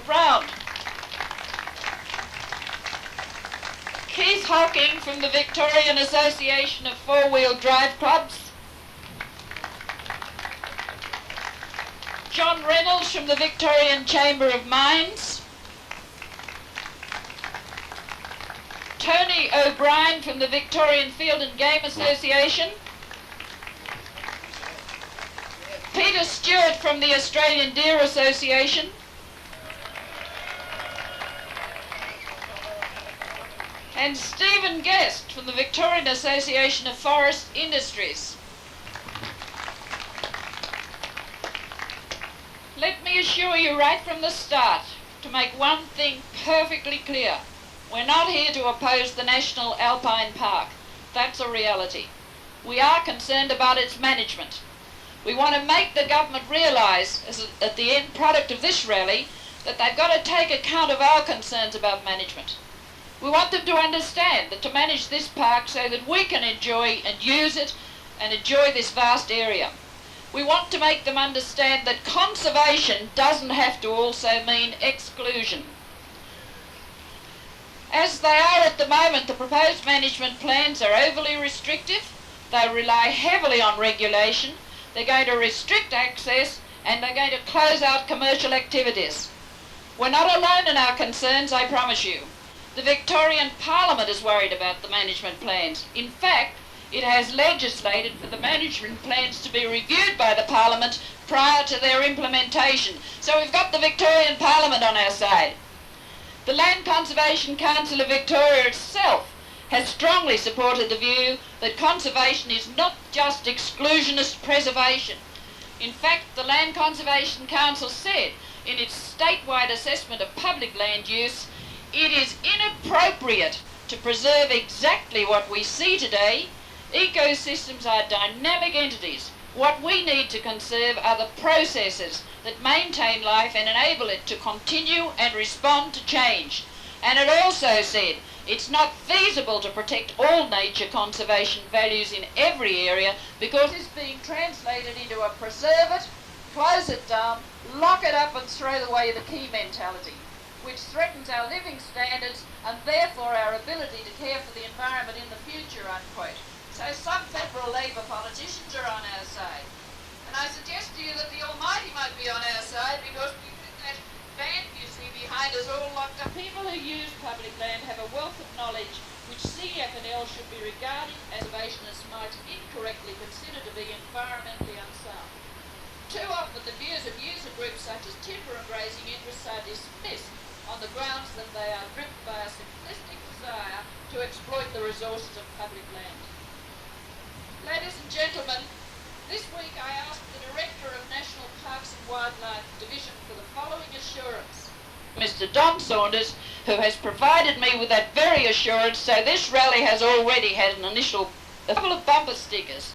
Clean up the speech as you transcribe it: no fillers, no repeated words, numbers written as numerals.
round. Keith Hocking from the Victorian Association of Four-Wheel Drive Clubs. John Reynolds from the Victorian Chamber of Mines. Tony O'Brien from the Victorian Field and Game Association. Peter Stewart from the Australian Deer Association. And Stephen Guest from the Victorian Association of Forest Industries. Let me assure you right from the start to make one thing perfectly clear. We're not here to oppose the National Alpine Park. That's a reality. We are concerned about its management. We want to make the government realise, at the end product of this rally, that they've got to take account of our concerns about management. We want them to understand that to manage this park so that we can enjoy and use it and enjoy this vast area. We want to make them understand that conservation doesn't have to also mean exclusion. As they are at the moment, the proposed management plans are overly restrictive. They rely heavily on regulation. They're going to restrict access and they're going to close out commercial activities. We're not alone in our concerns, I promise you. The Victorian Parliament is worried about the management plans. In fact, it has legislated for the management plans to be reviewed by the Parliament prior to their implementation. So we've got the Victorian Parliament on our side. The Land Conservation Council of Victoria itself has strongly supported the view that conservation is not just exclusionist preservation. In fact, the Land Conservation Council said in its statewide assessment of public land use, it is inappropriate to preserve exactly what we see today. Ecosystems are dynamic entities. What we need to conserve are the processes that maintain life and enable it to continue and respond to change. And it also said it's not feasible to protect all nature conservation values in every area because it's being translated into a preserve it, close it down, lock it up and throw away the key mentality, which threatens our living standards and therefore our ability to care for the environment in the future, unquote. So some Federal Labor politicians are on our side. And I suggest to you that the Almighty might be on our side because we think that band you see behind us all locked up. People who use public land have a wealth of knowledge which CF&L should be regarded as conservationists might incorrectly consider to be environmentally unsound. Too often the views of user groups such as timber and grazing interests are dismissed on the grounds that they are driven by a simplistic desire to exploit the resources of public land. Ladies and gentlemen, this week I asked the Director of National Parks and Wildlife Division for the following assurance. Mr. Don Saunders, who has provided me with that very assurance, so this rally has already had an initial couple of bumper stickers.